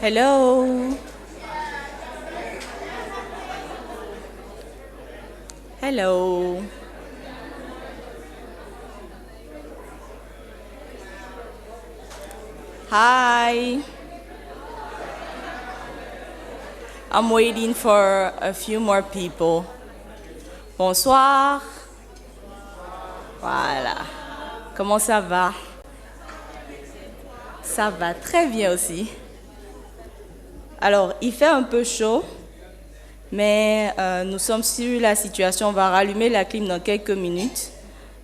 Hello. Hello. Hi. I'm waiting for a few more people. Bonsoir. Voilà. Comment ça va? Ça va très bien aussi. Alors, il fait un peu chaud, mais nous sommes sur la situation. On va rallumer la clim dans quelques minutes.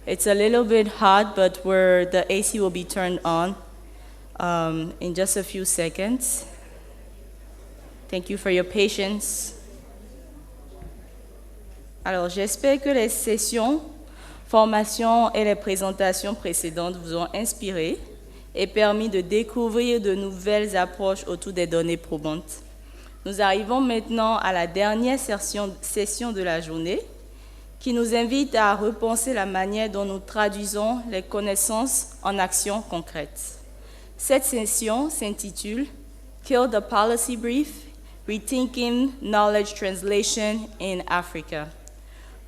It's a little bit hot, but the AC will be turned on in just a few seconds. Thank you for your patience. Alors, j'espère que les sessions, formations et les présentations précédentes vous ont inspiré et permis de découvrir de nouvelles approches autour des données probantes. Nous arrivons maintenant à la dernière session de la journée qui nous invite à repenser la manière dont nous traduisons les connaissances en actions concrètes. Cette session s'intitule « Kill the Policy Brief, Rethinking Knowledge Translation in Africa ».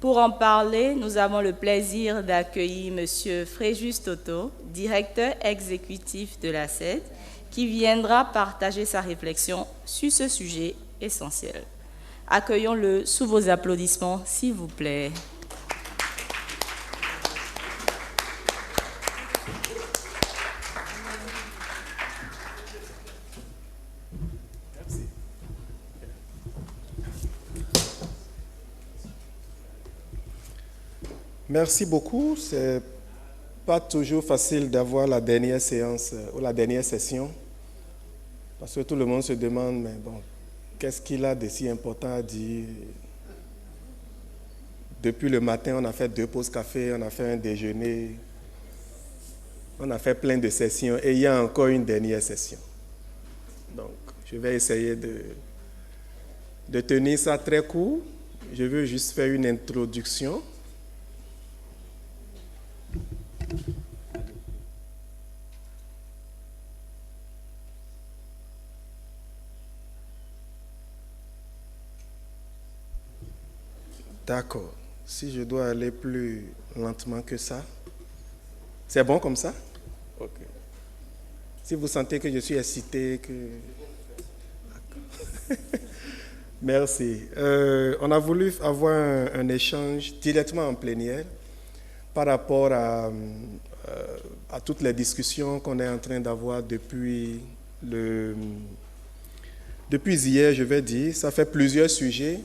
Pour en parler, nous avons le plaisir d'accueillir M. Fréjus Toto, directeur exécutif de la SED, qui viendra partager sa réflexion sur ce sujet essentiel. Accueillons-le sous vos applaudissements, s'il vous plaît. Merci beaucoup. C'est pas toujours facile d'avoir la dernière séance ou la dernière session parce que tout le monde se demande, mais bon, qu'est-ce qu'il a de si important à dire? Depuis le matin, on a fait 2 pauses café, on a fait un déjeuner, on a fait plein de sessions et il y a encore une dernière session. Donc, je vais essayer de tenir ça très court. Je veux juste faire une introduction. D'accord. Si je dois aller plus lentement que ça, c'est bon comme ça? Ok. Si vous sentez que je suis excité, Merci. On a voulu avoir un échange directement en plénière par rapport à toutes les discussions qu'on est en train d'avoir depuis hier, je vais dire. Ça fait plusieurs sujets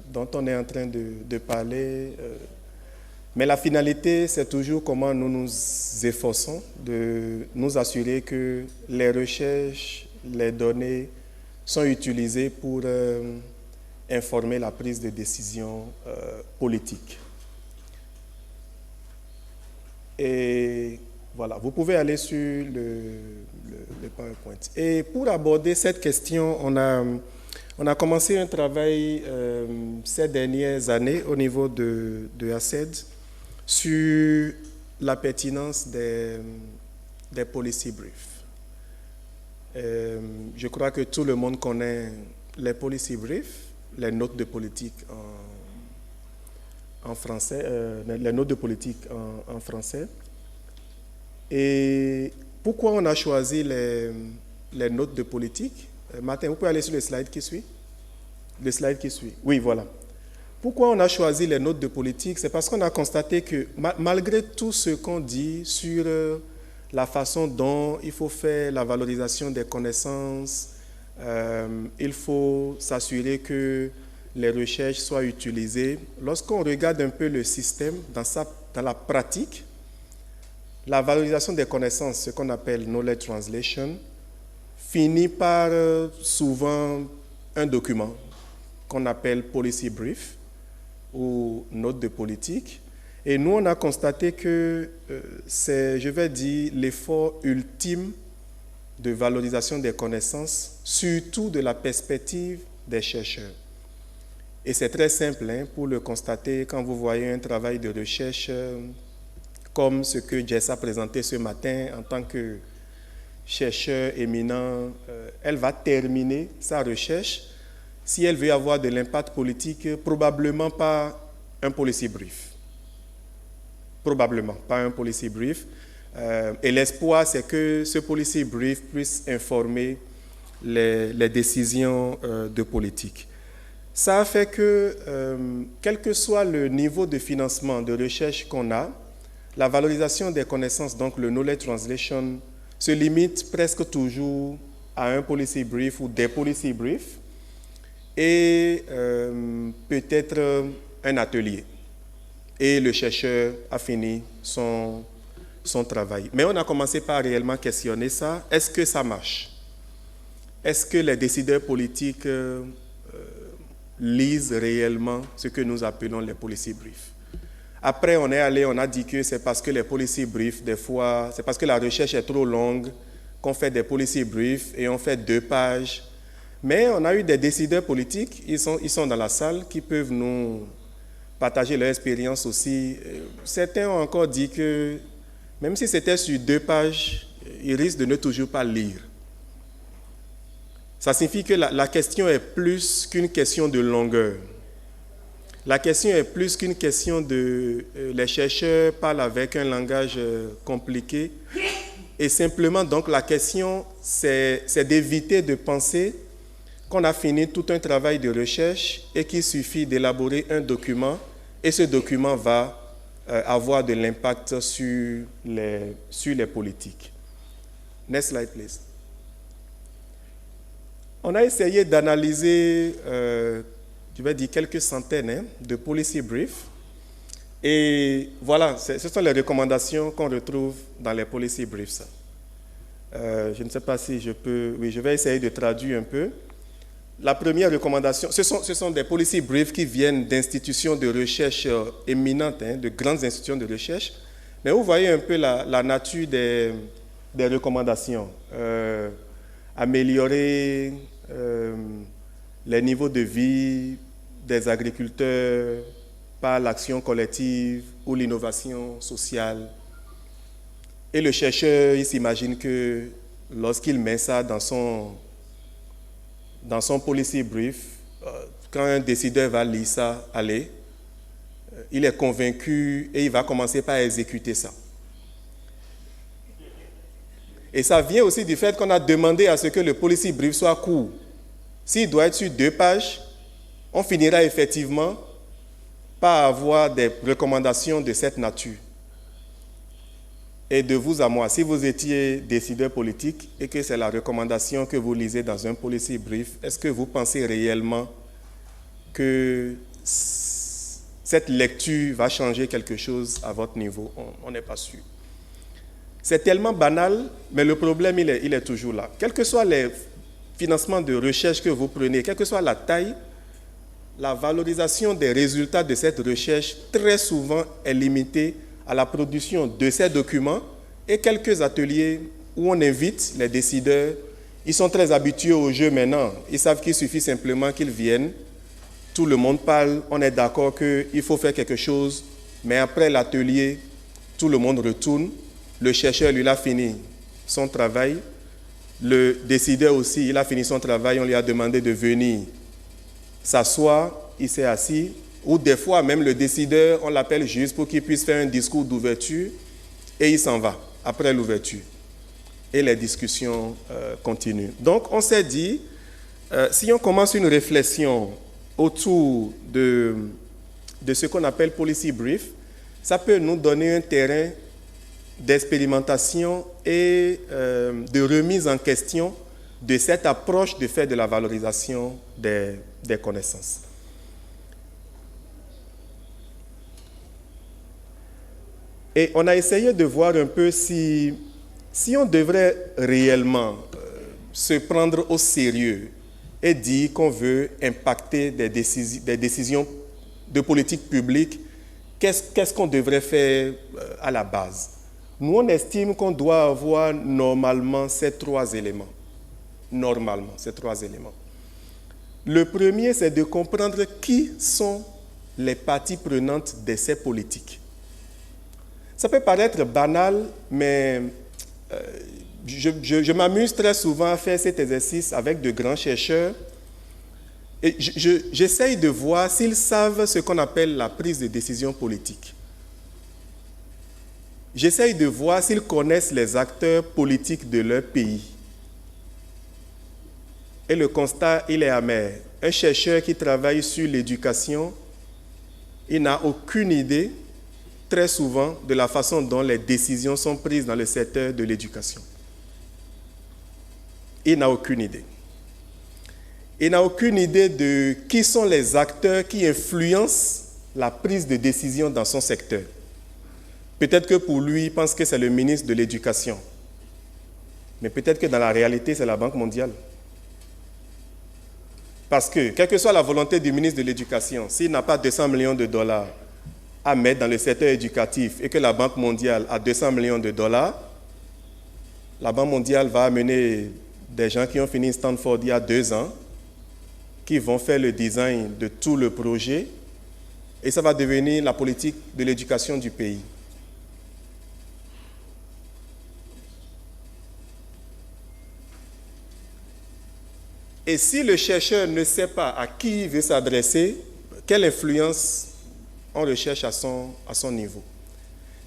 dont on est en train de parler. Mais la finalité, c'est toujours comment nous nous efforçons de nous assurer que les recherches, les données sont utilisées pour informer la prise de décision politique. Et voilà, vous pouvez aller sur le PowerPoint. Et pour aborder cette question, on a commencé un travail ces dernières années au niveau de ACED sur la pertinence des policy briefs. Je crois que tout le monde connaît les policy briefs, les notes de politique en français, les notes de politique en français. Et pourquoi on a choisi les notes de politique? Martin, vous pouvez aller sur le slide qui suit? Le slide qui suit. Oui, voilà. Pourquoi on a choisi les notes de politique? C'est parce qu'on a constaté que malgré tout ce qu'on dit sur la façon dont il faut faire la valorisation des connaissances, il faut s'assurer que les recherches soient utilisées. Lorsqu'on regarde un peu le système dans la pratique, la valorisation des connaissances, ce qu'on appelle knowledge translation, finit par souvent un document qu'on appelle policy brief ou note de politique. Et nous, on a constaté que c'est, je vais dire, l'effort ultime de valorisation des connaissances, surtout de la perspective des chercheurs. Et c'est très simple pour le constater quand vous voyez un travail de recherche comme ce que Jess a présenté ce matin en tant chercheur éminent, elle va terminer sa recherche, si elle veut avoir de l'impact politique, probablement pas un policy brief. Probablement pas un policy brief. Et l'espoir, c'est que ce policy brief puisse informer les décisions de politique. Ça a fait que, quel que soit le niveau de financement de recherche qu'on a, la valorisation des connaissances, donc le knowledge translation, se limite presque toujours à un policy brief ou des policy briefs et peut-être un atelier. Et le chercheur a fini son travail. Mais on a commencé par réellement questionner ça. Est-ce que ça marche? Est-ce que les décideurs politiques lisent réellement ce que nous appelons les policy briefs? Après, on a dit que c'est parce que les policy briefs, des fois, c'est parce que la recherche est trop longue qu'on fait des policy briefs et on fait 2 pages. Mais on a eu des décideurs politiques, ils sont dans la salle, qui peuvent nous partager leur expérience aussi. Certains ont encore dit que même si c'était sur 2 pages, ils risquent de ne toujours pas lire. Ça signifie que la question est plus qu'une question de longueur. La question est plus qu'une question de... les chercheurs parlent avec un langage compliqué. Et simplement, donc, la question, c'est d'éviter de penser qu'on a fini tout un travail de recherche et qu'il suffit d'élaborer un document et ce document va avoir de l'impact sur les politiques. Next slide, please. On a essayé d'analyser, je vais dire quelques centaines de policy briefs. Et voilà, ce sont les recommandations qu'on retrouve dans les policy briefs. Je ne sais pas si je peux... Oui, je vais essayer de traduire un peu. La première recommandation, ce sont des policy briefs qui viennent d'institutions de recherche éminentes, de grandes institutions de recherche. Mais vous voyez un peu la nature des recommandations. Améliorer les niveaux de vie des agriculteurs par l'action collective ou l'innovation sociale. Et le chercheur, il s'imagine que lorsqu'il met ça dans son policy brief, quand un décideur va lire ça, il est convaincu et il va commencer par exécuter ça. Et ça vient aussi du fait qu'on a demandé à ce que le policy brief soit court. S'il doit être sur 2 pages, on finira effectivement par avoir des recommandations de cette nature. Et de vous à moi, si vous étiez décideur politique et que c'est la recommandation que vous lisez dans un policy brief, est-ce que vous pensez réellement que cette lecture va changer quelque chose à votre niveau? On n'est pas sûr. C'est tellement banal, mais le problème, il est toujours là. Quels que soient les financements de recherche que vous prenez, quelle que soit la taille, la valorisation des résultats de cette recherche, très souvent, est limitée à la production de ces documents et quelques ateliers où on invite les décideurs. Ils sont très habitués au jeu maintenant. Ils savent qu'il suffit simplement qu'ils viennent. Tout le monde parle, on est d'accord qu'il faut faire quelque chose, mais après l'atelier, tout le monde retourne. Le chercheur, lui, il a fini son travail. Le décideur aussi, il a fini son travail. On lui a demandé de venir s'asseoir. Il s'est assis. Ou des fois, même le décideur, on l'appelle juste pour qu'il puisse faire un discours d'ouverture et il s'en va après l'ouverture. Et les discussions continuent. Donc, on s'est dit, si on commence une réflexion autour de ce qu'on appelle policy brief, ça peut nous donner un terrain d'expérimentation et de remise en question de cette approche de faire de la valorisation des connaissances. Et on a essayé de voir un peu si on devrait réellement se prendre au sérieux et dire qu'on veut impacter des décisions de politique publique, qu'est-ce qu'on devrait faire à la base? Nous, on estime qu'on doit avoir normalement ces 3 éléments. Normalement, ces 3 éléments. Le premier, c'est de comprendre qui sont les parties prenantes de ces politiques. Ça peut paraître banal, mais je m'amuse très souvent à faire cet exercice avec de grands chercheurs et j'essaye de voir s'ils savent ce qu'on appelle la prise de décision politique. J'essaye de voir s'ils connaissent les acteurs politiques de leur pays. Et le constat, il est amer. Un chercheur qui travaille sur l'éducation, il n'a aucune idée, très souvent, de la façon dont les décisions sont prises dans le secteur de l'éducation. Il n'a aucune idée. Il n'a aucune idée de qui sont les acteurs qui influencent la prise de décision dans son secteur. Peut-être que pour lui, il pense que c'est le ministre de l'Éducation. Mais peut-être que dans la réalité, c'est la Banque mondiale. Parce que, quelle que soit la volonté du ministre de l'Éducation, s'il n'a pas 200 millions de dollars à mettre dans le secteur éducatif et que la Banque mondiale a 200 millions de dollars, la Banque mondiale va amener des gens qui ont fini Stanford il y a 2 ans, qui vont faire le design de tout le projet, et ça va devenir la politique de l'éducation du pays. Et si le chercheur ne sait pas à qui il veut s'adresser, quelle influence on recherche à son niveau?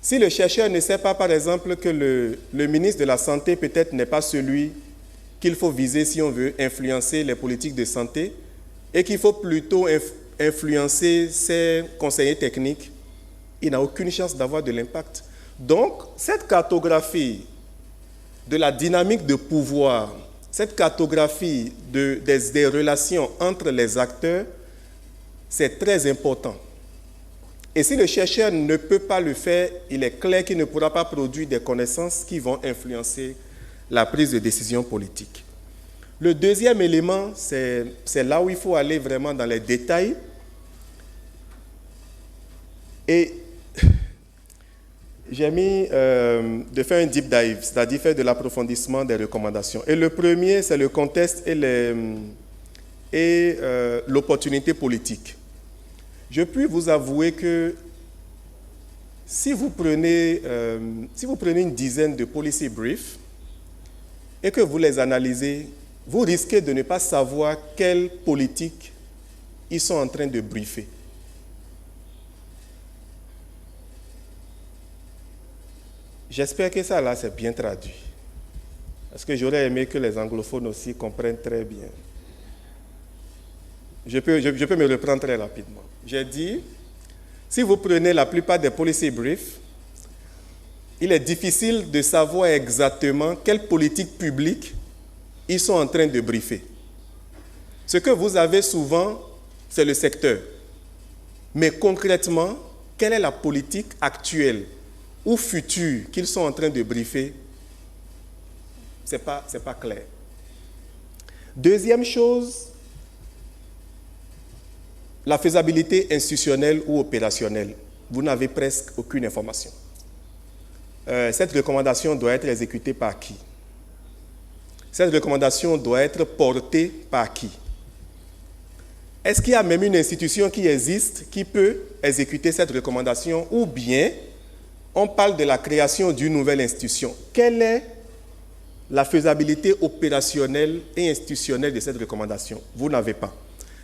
Si le chercheur ne sait pas, par exemple, que le ministre de la Santé peut-être n'est pas celui qu'il faut viser si on veut influencer les politiques de santé, et qu'il faut plutôt influencer ses conseillers techniques, il n'a aucune chance d'avoir de l'impact. Donc, cette cartographie de la dynamique de pouvoir, cette cartographie des relations entre les acteurs, c'est très important. Et si le chercheur ne peut pas le faire, il est clair qu'il ne pourra pas produire des connaissances qui vont influencer la prise de décision politique. Le deuxième élément, c'est là où il faut aller vraiment dans les détails. Et j'ai mis de faire un deep dive, c'est-à-dire faire de l'approfondissement des recommandations. Et le premier, c'est le contexte et l'opportunité politique. Je puis vous avouer que si vous prenez une dizaine de policy briefs et que vous les analysez, vous risquez de ne pas savoir quelle politique ils sont en train de briefer. J'espère que ça, là, c'est bien traduit. Parce que j'aurais aimé que les anglophones aussi comprennent très bien. Je peux me reprendre très rapidement. J'ai dit, si vous prenez la plupart des policy briefs, il est difficile de savoir exactement quelle politique publique ils sont en train de briefer. Ce que vous avez souvent, c'est le secteur. Mais concrètement, quelle est la politique actuelle ou future qu'ils sont en train de briefer? Ce n'est pas clair. Deuxième chose, la faisabilité institutionnelle ou opérationnelle. Vous n'avez presque aucune information. Cette recommandation doit être exécutée par qui? Cette recommandation doit être portée par qui? Est-ce qu'il y a même une institution qui existe qui peut exécuter cette recommandation ou bien on parle de la création d'une nouvelle institution? Quelle est la faisabilité opérationnelle et institutionnelle de cette recommandation? Vous n'avez pas.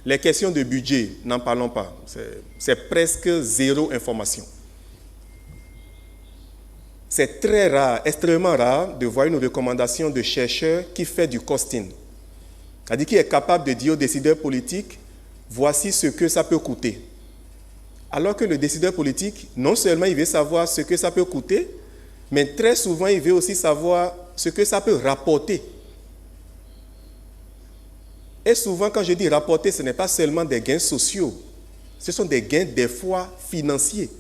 Les questions de budget, n'en parlons pas. C'est presque zéro information. C'est très rare, extrêmement rare, de voir une recommandation de chercheur qui fait du costing. C'est-à-dire qui est capable de dire aux décideurs politiques, voici ce que ça peut coûter. Alors que le décideur politique, non seulement il veut savoir ce que ça peut coûter, mais très souvent il veut aussi savoir ce que ça peut rapporter. Et souvent, quand je dis rapporter, ce n'est pas seulement des gains sociaux, ce sont des gains des fois financiers.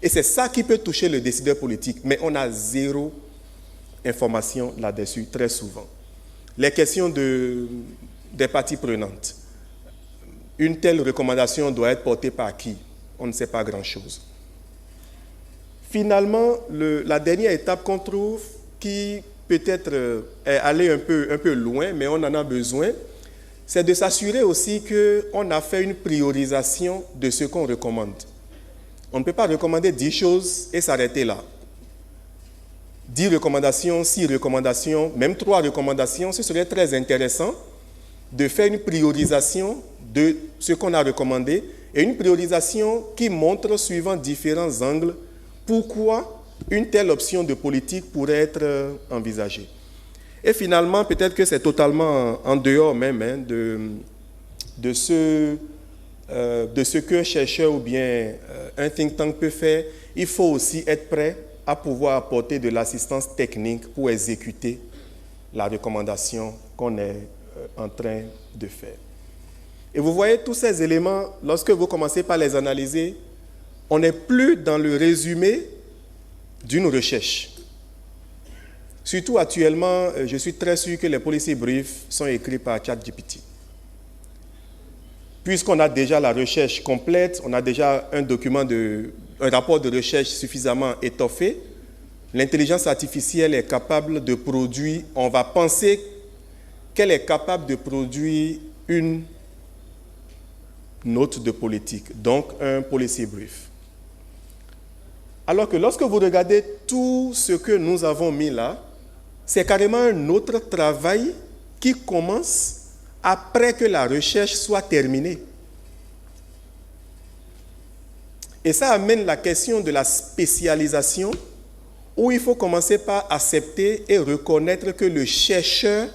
Et c'est ça qui peut toucher le décideur politique. Mais on a zéro information là-dessus, très souvent. Les questions des parties prenantes. Une telle recommandation doit être portée par qui? On ne sait pas grand-chose. Finalement, la dernière étape qu'on trouve, qui peut-être est allée un peu loin, mais on en a besoin, c'est de s'assurer aussi qu'on a fait une priorisation de ce qu'on recommande. On ne peut pas recommander 10 choses et s'arrêter là. 10 recommandations, 6 recommandations, même 3 recommandations, ce serait très intéressant de faire une priorisation de ce qu'on a recommandé et une priorisation qui montre, suivant différents angles, pourquoi une telle option de politique pourrait être envisagée. Et finalement, peut-être que c'est totalement en dehors même de ce qu'un chercheur ou bien un think tank peut faire. Il faut aussi être prêt à pouvoir apporter de l'assistance technique pour exécuter la recommandation qu'on est en train de faire. Et vous voyez tous ces éléments, lorsque vous commencez par les analyser, on n'est plus dans le résumé d'une recherche. Surtout actuellement, je suis très sûr que les policy briefs sont écrits par ChatGPT. Puisqu'on a déjà la recherche complète, on a déjà un rapport de recherche suffisamment étoffé, l'intelligence artificielle est capable de produire, on va penser qu'elle est capable de produire une note de politique, donc un policy brief. Alors que lorsque vous regardez tout ce que nous avons mis là, c'est carrément un autre travail qui commence après que la recherche soit terminée. Et ça amène la question de la spécialisation, où il faut commencer par accepter et reconnaître que le chercheur,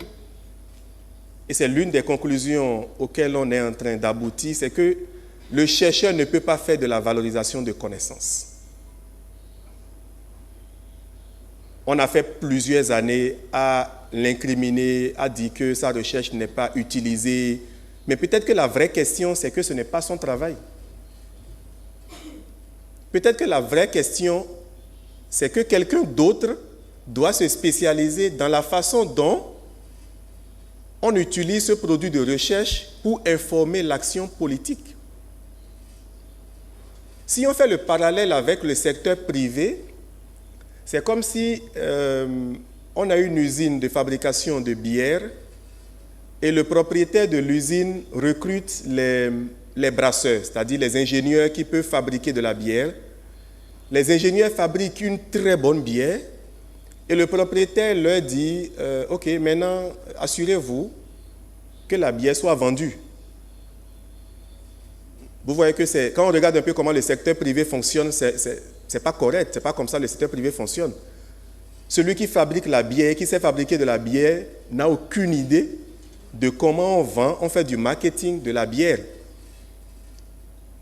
et c'est l'une des conclusions auxquelles on est en train d'aboutir, c'est que le chercheur ne peut pas faire de la valorisation de connaissances. On a fait plusieurs années à l'incriminer, à dire que sa recherche n'est pas utilisée. Mais peut-être que la vraie question, c'est que ce n'est pas son travail. Peut-être que la vraie question, c'est que quelqu'un d'autre doit se spécialiser dans la façon dont on utilise ce produit de recherche pour informer l'action politique. Si on fait le parallèle avec le secteur privé, c'est comme si on a une usine de fabrication de bière et le propriétaire de l'usine recrute les brasseurs, c'est-à-dire les ingénieurs qui peuvent fabriquer de la bière. Les ingénieurs fabriquent une très bonne bière et le propriétaire leur dit « Ok, maintenant, assurez-vous que la bière soit vendue. » Vous voyez que quand on regarde un peu comment le secteur privé fonctionne, c'est pas correct, c'est pas comme ça que le secteur privé fonctionne. Celui qui fabrique la bière, qui sait fabriquer de la bière, n'a aucune idée de comment on vend, on fait du marketing de la bière.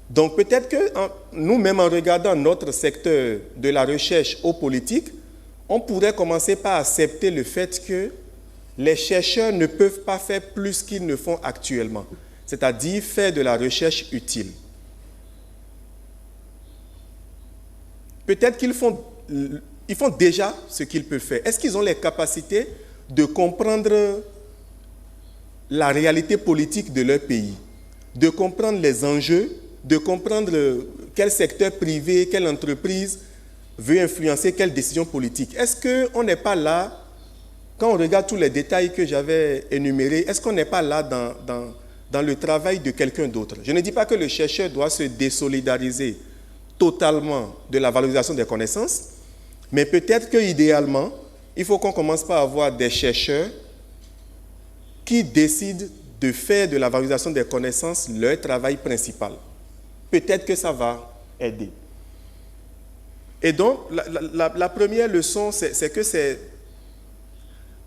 Donc peut-être que nous-mêmes, en regardant notre secteur de la recherche aux politiques, on pourrait commencer par accepter le fait que les chercheurs ne peuvent pas faire plus qu'ils ne font actuellement, c'est-à-dire faire de la recherche utile. Peut-être qu'ils font déjà ce qu'ils peuvent faire. Est-ce qu'ils ont les capacités de comprendre la réalité politique de leur pays, de comprendre les enjeux, de comprendre quel secteur privé, quelle entreprise veut influencer quelle décision politique? Est-ce qu'on n'est pas là, quand on regarde tous les détails que j'avais énumérés, est-ce qu'on n'est pas là dans le travail de quelqu'un d'autre? Je ne dis pas que le chercheur doit se désolidariser totalement de la valorisation des connaissances, mais peut-être qu'idéalement, il faut qu'on commence par avoir des chercheurs qui décident de faire de la valorisation des connaissances leur travail principal. Peut-être que ça va aider. Et donc, la première leçon, c'est que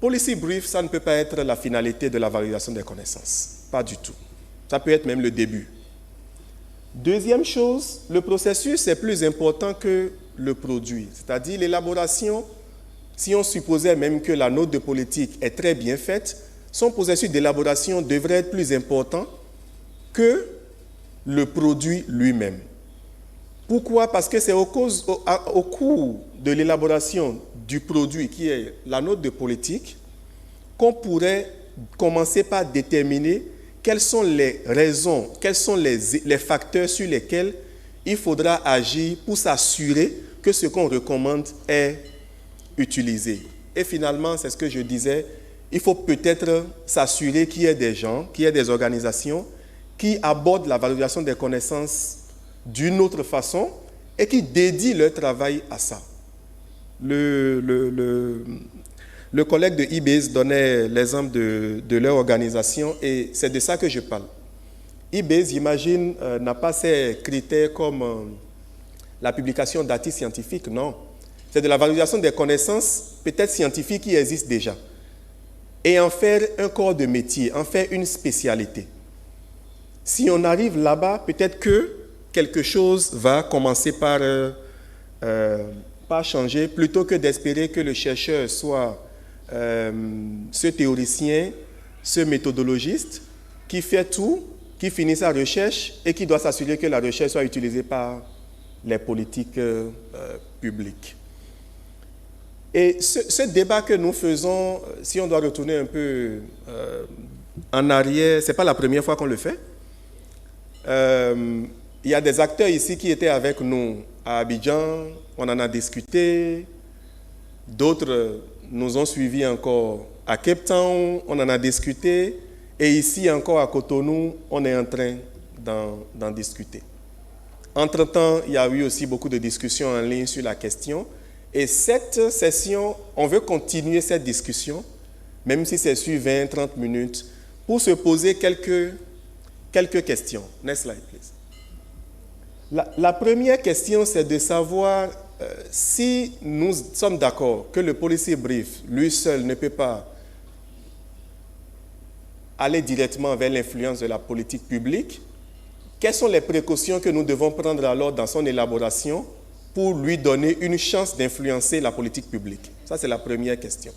policy brief, ça ne peut pas être la finalité de la valorisation des connaissances. Pas du tout. Ça peut être même le début. Deuxième chose, le processus est plus important que le produit. C'est-à-dire l'élaboration, si on supposait même que la note de politique est très bien faite, son processus d'élaboration devrait être plus important que le produit lui-même. Pourquoi? Parce que c'est au cours de l'élaboration du produit, qui est la note de politique, qu'on pourrait commencer par déterminer quelles sont les raisons, quels sont les facteurs sur lesquels il faudra agir pour s'assurer que ce qu'on recommande est utilisé. Et finalement, c'est ce que je disais, il faut peut-être s'assurer qu'il y ait des gens, qu'il y ait des organisations qui abordent la valorisation des connaissances d'une autre façon et qui dédient leur travail à ça. Le collègue de IBES donnait l'exemple de leur organisation et c'est de ça que je parle. IBES, j'imagine, n'a pas ces critères comme la publication d'articles scientifiques, non. C'est de la valorisation des connaissances, peut-être scientifiques, qui existent déjà. Et en faire un corps de métier, en faire une spécialité. Si on arrive là-bas, peut-être que quelque chose va commencer par changer, plutôt que d'espérer que le chercheur soit ce théoricien, ce méthodologiste qui fait tout, qui finit sa recherche et qui doit s'assurer que la recherche soit utilisée par les politiques publiques. Et ce débat que nous faisons, si on doit retourner un peu en arrière, ce n'est pas la première fois qu'on le fait. Il y a des acteurs ici qui étaient avec nous à Abidjan, on en a discuté. D'autres nous ont suivis encore à Cape Town, on en a discuté. Et ici encore à Cotonou, on est en train d'en discuter. Entre-temps, il y a eu aussi beaucoup de discussions en ligne sur la question. Et cette session, on veut continuer cette discussion, même si c'est sur 20-30 minutes, pour se poser quelques questions. Next slide, please. La première question, c'est de savoir si nous sommes d'accord que le policy brief, lui seul, ne peut pas aller directement vers l'influence de la politique publique. Quelles sont les précautions que nous devons prendre alors dans son élaboration pour lui donner une chance d'influencer la politique publique? Ça, c'est la première question.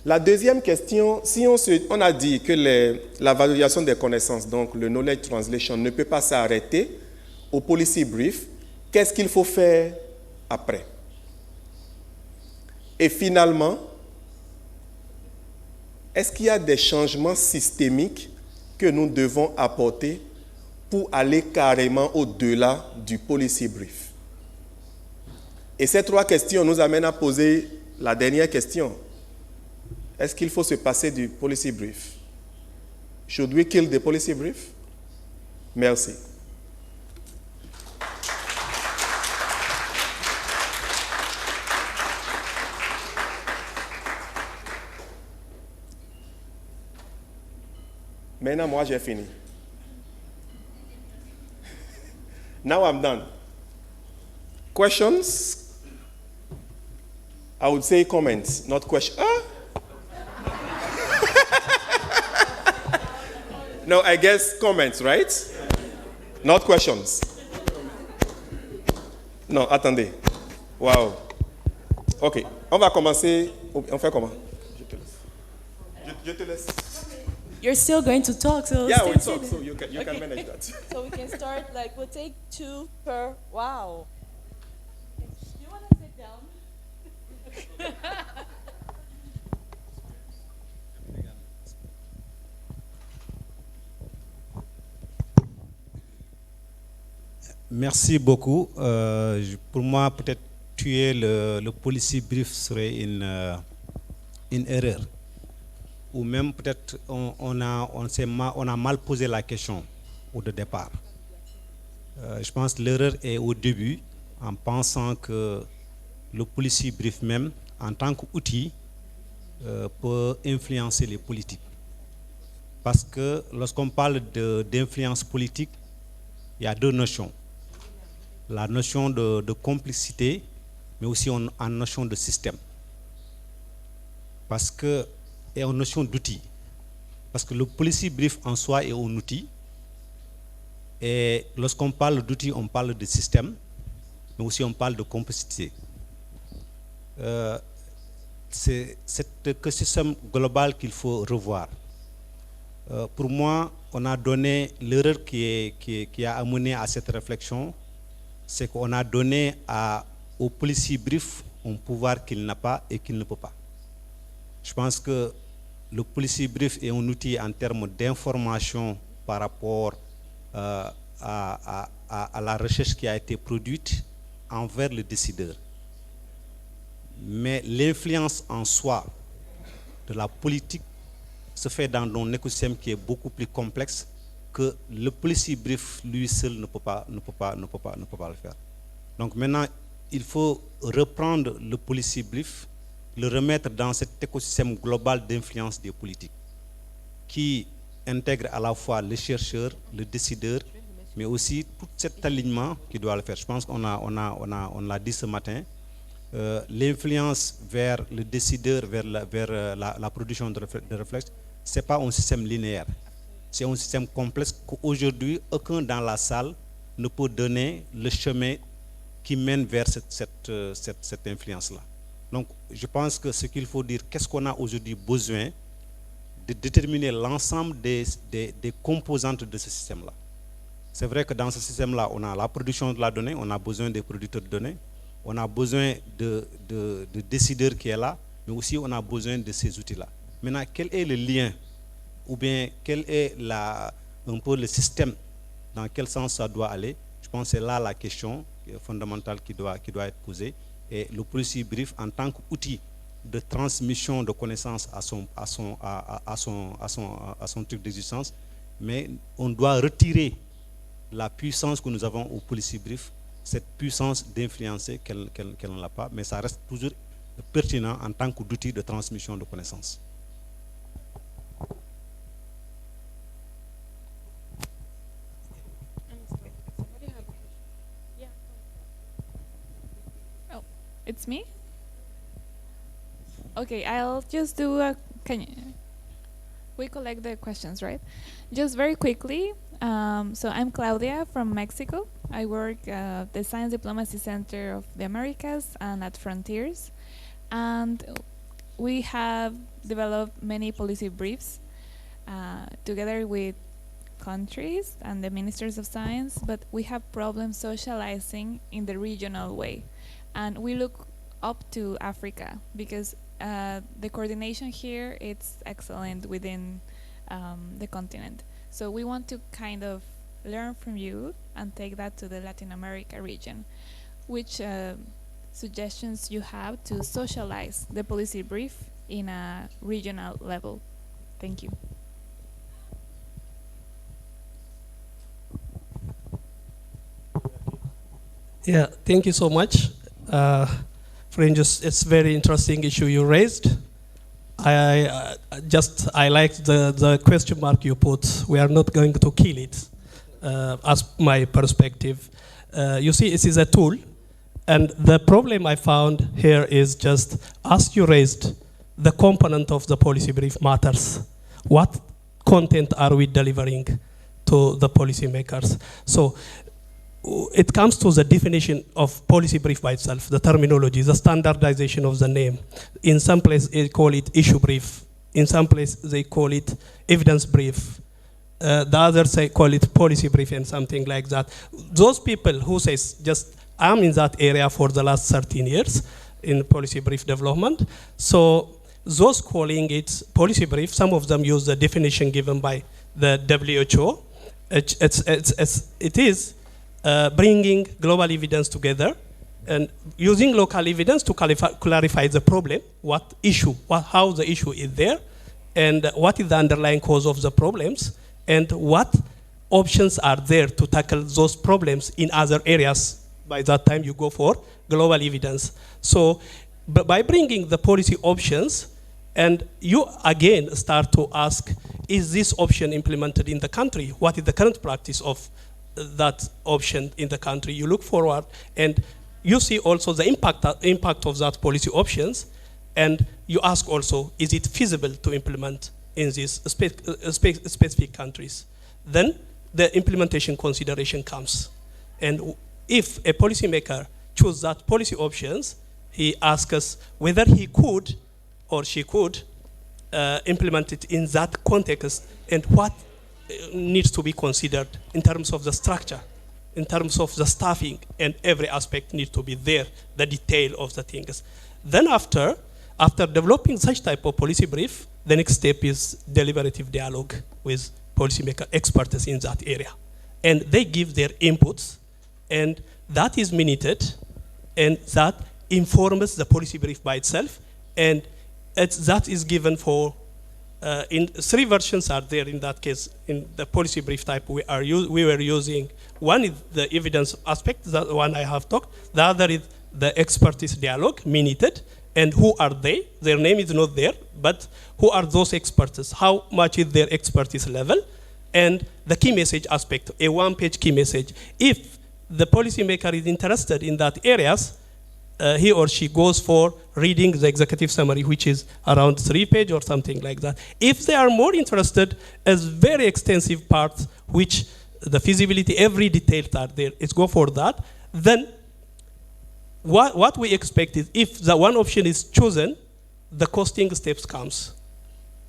La deuxième question, si on a dit que la valorisation des connaissances, donc le knowledge translation, ne peut pas s'arrêter au policy brief, qu'est-ce qu'il faut faire après? Et finalement, est-ce qu'il y a des changements systémiques que nous devons apporter pour aller carrément au-delà du policy brief? Et ces trois questions nous amènent à poser la dernière question. Est-ce qu'il faut se passer du policy brief? Should we kill the policy brief? Merci. Maintenant, moi, j'ai fini. Now I'm done. Questions? I would say comments, not questions. No, I guess comments, right? Not questions. Non, attendez. Wow. OK. On va commencer. On fait comment? Je te laisse. Je te laisse. You're still going to talk, so yeah, we talk, so you can manage that. So we can start, we'll take 2 per, wow. You want to sit down? Merci beaucoup. Pour moi, peut-être tuer le policy brief serait une erreur. Ou même peut-être on a mal posé la question au départ. Je pense que l'erreur est au début, en pensant que le policy brief même, en tant qu'outil, peut influencer les politiques. Parce que lorsqu'on parle d'influence politique, il y a deux notions. La notion de complexité, mais aussi une notion de système. Parce que et une notion d'outil. Parce que le policy brief en soi est un outil. Et lorsqu'on parle d'outil, on parle de système, mais aussi on parle de complexité. C'est cet écosystème global qu'il faut revoir. Pour moi, on a donné l'erreur qui a amené à cette réflexion, c'est qu'on a donné au policy brief un pouvoir qu'il n'a pas et qu'il ne peut pas. Je pense que le policy brief est un outil en termes d'information par rapport à la recherche qui a été produite envers le décideur. Mais l'influence en soi de la politique se fait dans un écosystème qui est beaucoup plus complexe que le policy brief lui seul ne peut pas le faire. Donc maintenant, il faut reprendre le policy brief, le remettre dans cet écosystème global d'influence des politiques, qui intègre à la fois le chercheur, le décideur, mais aussi tout cet alignement qui doit le faire. Je pense qu'on l'a dit ce matin, l'influence vers le décideur, vers la production de réflexes, ce n'est pas un système linéaire. C'est un système complexe qu'aujourd'hui, aucun dans la salle ne peut donner le chemin qui mène vers cette influence-là. Donc, je pense que ce qu'il faut dire, qu'est-ce qu'on a aujourd'hui besoin de déterminer l'ensemble des composantes de ce système-là. C'est vrai que dans ce système-là, on a la production de la donnée, on a besoin des producteurs de données, on a besoin de décideurs qui est là, mais aussi on a besoin de ces outils-là. Maintenant, quel est le lien, ou bien quel est un peu le système, dans quel sens ça doit aller? Je pense que c'est là la question fondamentale qui doit être posée. Et le policy brief, en tant qu'outil de transmission de connaissances à son truc d'existence, mais on doit retirer la puissance que nous avons au policy brief, cette puissance d'influencer qu'elle n'a pas, mais ça reste toujours pertinent en tant qu'outil de transmission de connaissances. Oh, it's me? Okay, I'll just do a... We collect the questions, right? Just very quickly. So I'm Claudia from Mexico. I work at the Science Diplomacy Center of the Americas and at Frontiers. And we have developed many policy briefs together with countries and the ministers of science, but we have problems socializing in the regional way. And we look up to Africa because the coordination here it's excellent within the continent. So we want to kind of learn from you and take that to the Latin America region. Which suggestions you have to socialize the policy brief in a regional level? Thank you. Yeah, thank you so much. Fringes, it's very interesting issue you raised. I like the question mark you put. We are not going to kill it, as my perspective. You see, it is a tool, and the problem I found here is just, as you raised, the component of the policy brief matters. What content are we delivering to the policymakers? So it comes to the definition of policy brief by itself, the terminology, the standardization of the name. In some places they call it issue brief. In some places they call it evidence brief. The others say call it policy brief and something like that. Those people who says just I'm in that area for the last 13 years in policy brief development. So those calling it policy brief, some of them use the definition given by the WHO. It is bringing global evidence together and using local evidence to clarify the problem, what issue, how the issue is there, and what is the underlying cause of the problems, and what options are there to tackle those problems in other areas. By that time, you go for global evidence. So by bringing the policy options, and you again start to ask, is this option implemented in the country? What is the current practice of that option in the country? You look forward and you see also the impact of that policy options, and you ask also, is it feasible to implement in these specific countries? Then the implementation consideration comes. And if a policymaker chooses that policy options, he asks us whether he could or she could implement it in that context, and what needs to be considered in terms of the structure, in terms of the staffing, and every aspect needs to be there, the detail of the things. Then after developing such type of policy brief, the next step is deliberative dialogue with policymaker experts in that area. And they give their inputs, and that is minuted, and that informs the policy brief by itself, and that is given for in 3 versions are there in that case. In the policy brief type we were using, one is the evidence aspect, that one I have talked, the other is the expertise dialogue, Minuted, and who are they? Their name is not there, but who are those experts? How much is their expertise level? And the key message aspect, a one-page key message. If the policymaker is interested in that areas, he or she goes for reading the executive summary, which is around 3 pages or something like that. If they are more interested, as very extensive parts, which the feasibility, every detail are there, is go for that. Then what we expect is if the one option is chosen, the costing steps comes.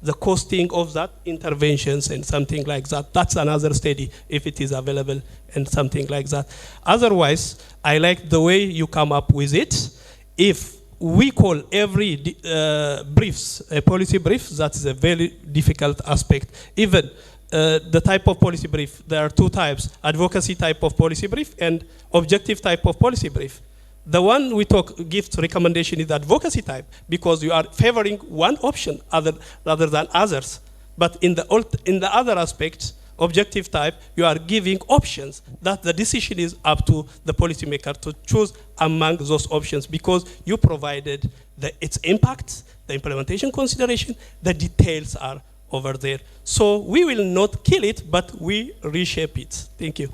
The costing of that interventions and something like that. That's another study if it is available and something like that. Otherwise, I like the way you come up with it. If we call every briefs a policy brief, that's a very difficult aspect. Even the type of policy brief, there are two types: advocacy type of policy brief and objective type of policy brief. The one we gives recommendation is advocacy type because you are favoring one option rather than others. But in the other aspects, objective type, you are giving options that the decision is up to the policymaker to choose among those options because you provided its impact, the implementation consideration, the details are over there. So we will not kill it, but we reshape it. Thank you.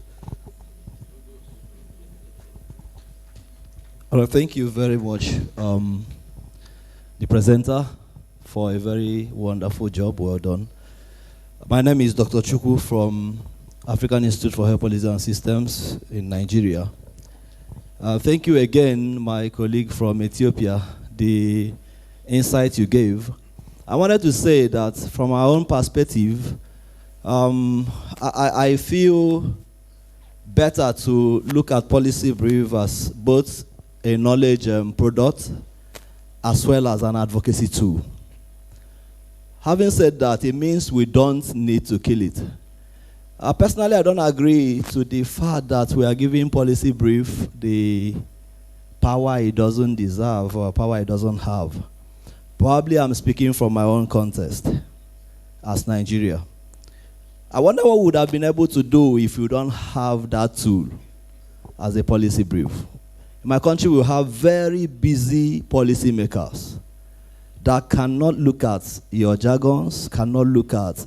All right, thank you very much, the presenter, for a very wonderful job. Well done. My name is Dr. Chukwu from African Institute for Health Policy and Systems in Nigeria. Thank you again, my colleague from Ethiopia, the insight you gave. I wanted to say that from our own perspective, I feel better to look at policy brief as both a knowledge product as well as an advocacy tool. Having said that, it means we don't need to kill it. Personally, I don't agree to the fact that we are giving policy brief the power it doesn't deserve or power it doesn't have. Probably I'm speaking from my own context as Nigeria. I wonder what we would have been able to do if we don't have that tool as a policy brief. In my country, we have very busy policymakers that cannot look at your jargons, cannot look at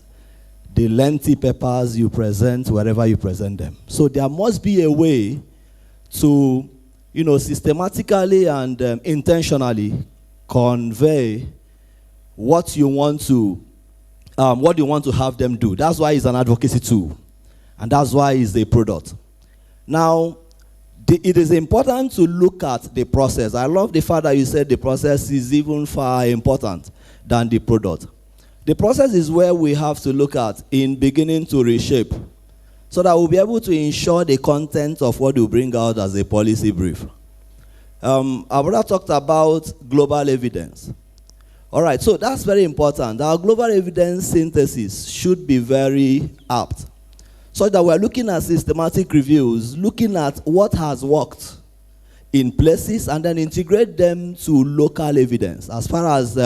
the lengthy papers you present wherever you present them. So there must be a way to, systematically and intentionally convey what you want to have them do. That's why it's an advocacy tool, and that's why it's a product. Now, it is important to look at the process. I love the fact that you said the process is even far important than the product. The process is where we have to look at in beginning to reshape so that we'll be able to ensure the content of what we bring out as a policy brief. Our brother talked about global evidence. All right, so that's very important. Our global evidence synthesis should be very apt, so that we're looking at systematic reviews, looking at what has worked in places, and then integrate them to local evidence, as far as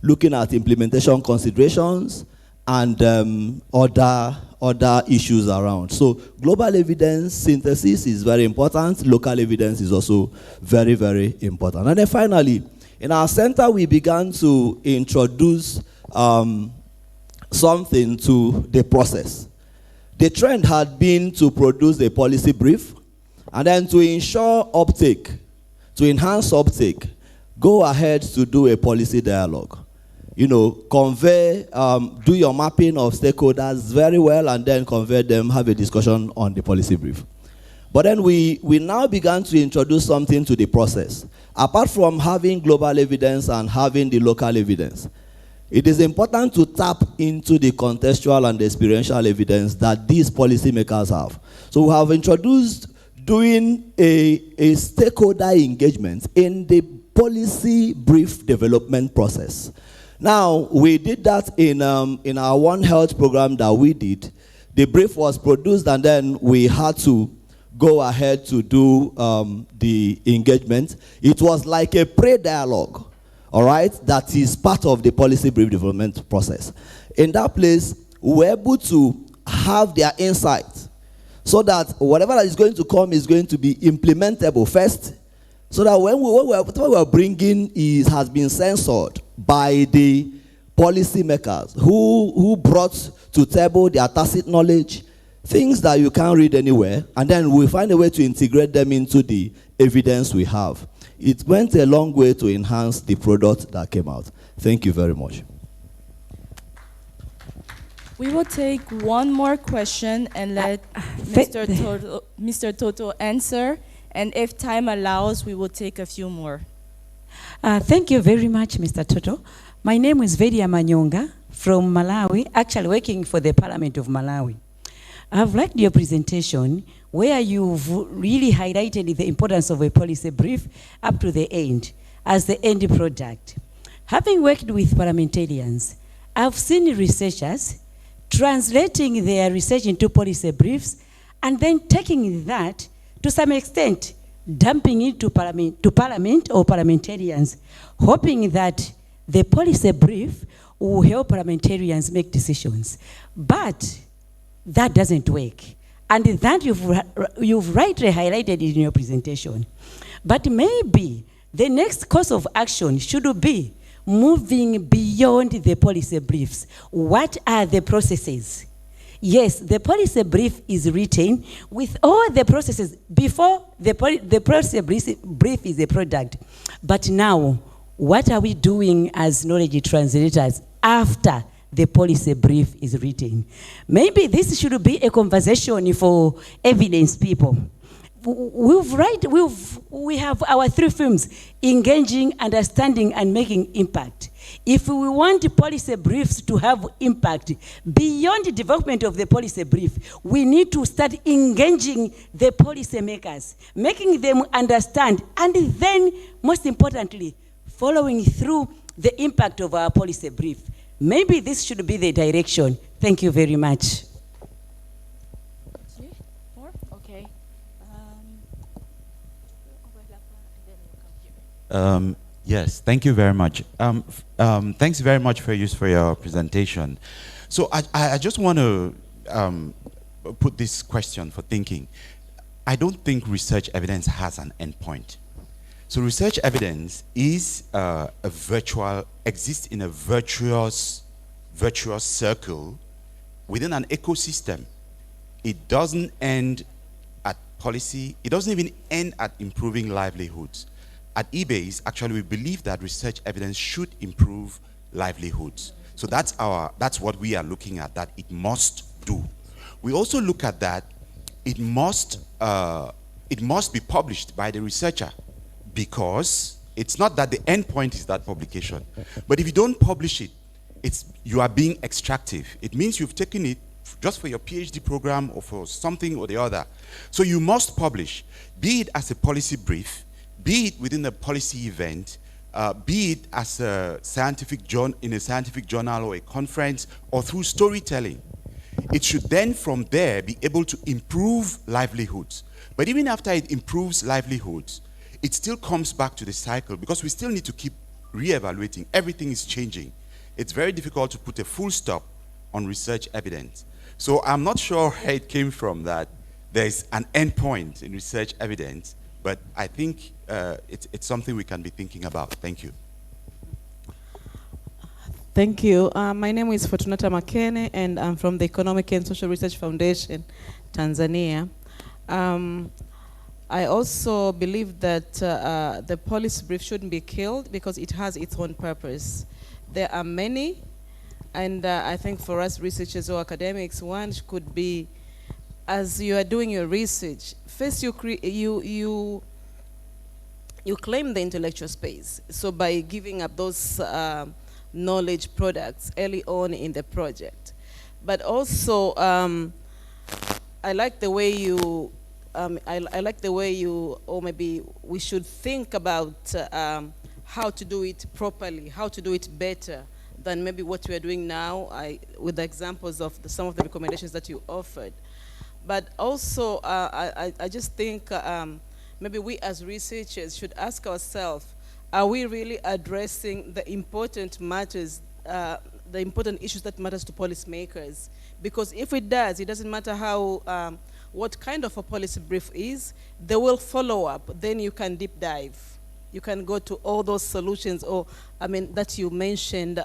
looking at implementation considerations and other issues around. So global evidence synthesis is very important. Local evidence is also very, very important. And then finally, in our center, we began to introduce something to the process. The trend had been to produce a policy brief, and then to ensure uptake, to enhance uptake, go ahead to do a policy dialogue. Convey, do your mapping of stakeholders very well, and then convey them, have a discussion on the policy brief. But then we now began to introduce something to the process. Apart from having global evidence and having the local evidence, it is important to tap into the contextual and experiential evidence that these policymakers have. So we have introduced doing a stakeholder engagement in the policy brief development process. Now, we did that in our One Health program that we did. The brief was produced, and then we had to go ahead to do the engagement. It was like a pre-dialogue, all right, that is part of the policy brief development process. In that place, we were able to have their insights so that whatever that is going to come is going to be implementable first, So that whatever we are bringing has been censored by the policymakers who brought to table their tacit knowledge, things that you can't read anywhere, and then we find a way to integrate them into the evidence we have. It went a long way to enhance the product that came out. Thank you very much. We will take one more question and let Mr. Toto answer. And if time allows, we will take a few more. Thank you very much, Mr. Toto. My name is Vedia Manyonga from Malawi, actually working for the Parliament of Malawi. I've liked your presentation where you've really highlighted the importance of a policy brief up to the end as the end product. Having worked with parliamentarians, I've seen researchers translating their research into policy briefs and then taking that to some extent, dumping it to parliament or parliamentarians, hoping that the policy brief will help parliamentarians make decisions. But that doesn't work. And that you've rightly highlighted in your presentation. But maybe the next course of action should be moving beyond the policy briefs. What are the processes? Yes, the policy brief is written with all the processes before the policy brief is a product. But now, what are we doing as knowledge translators after the policy brief is written? Maybe this should be a conversation for evidence people. We have our 3 films, engaging, understanding, and making impact. If we want policy briefs to have impact beyond the development of the policy brief, we need to start engaging the policy makers, making them understand, and then, most importantly, following through the impact of our policy brief. Maybe this should be the direction. Thank you very much. Okay. Yes, thank you very much. Thanks very much for your presentation. So I just want to put this question for thinking. I don't think research evidence has an endpoint. So research evidence is exists in a virtuous circle within an ecosystem. It doesn't end at policy. It doesn't even end at improving livelihoods. At eBase, actually, we believe that research evidence should improve livelihoods. So that's what we are looking at, that it must do. We also look at that it must be published by the researcher, because it's not that the end point is that publication. But if you don't publish it, you are being extractive. It means you've taken it just for your PhD program or for something or the other. So you must publish, be it as a policy brief, be it within a policy event, be it as a in a scientific journal or a conference, or through storytelling. It should then from there be able to improve livelihoods. But even after it improves livelihoods, it still comes back to the cycle, because we still need to keep re-evaluating. Everything is changing. It's very difficult to put a full stop on research evidence. So I'm not sure where it came from that there's an end point in research evidence, but I think it's something we can be thinking about. Thank you. Thank you. My name is Fortunata Makene, and I'm from the Economic and Social Research Foundation, Tanzania. I also believe that the policy brief shouldn't be killed because it has its own purpose. There are many, and I think for us researchers or academics, one could be, as you are doing your research, first you claim the intellectual space. So by giving up those knowledge products early on in the project. But also, I like the way you, or maybe we should think about how to do it properly, how to do it better than maybe what we are doing now, with the examples of some of the recommendations that you offered. But also, I just think maybe we as researchers should ask ourselves, are we really addressing the important matters, the important issues that matters to policymakers? Because if it does, it doesn't matter how what kind of a policy brief is, they will follow up. Then you can deep dive. You can go to all those solutions, that you mentioned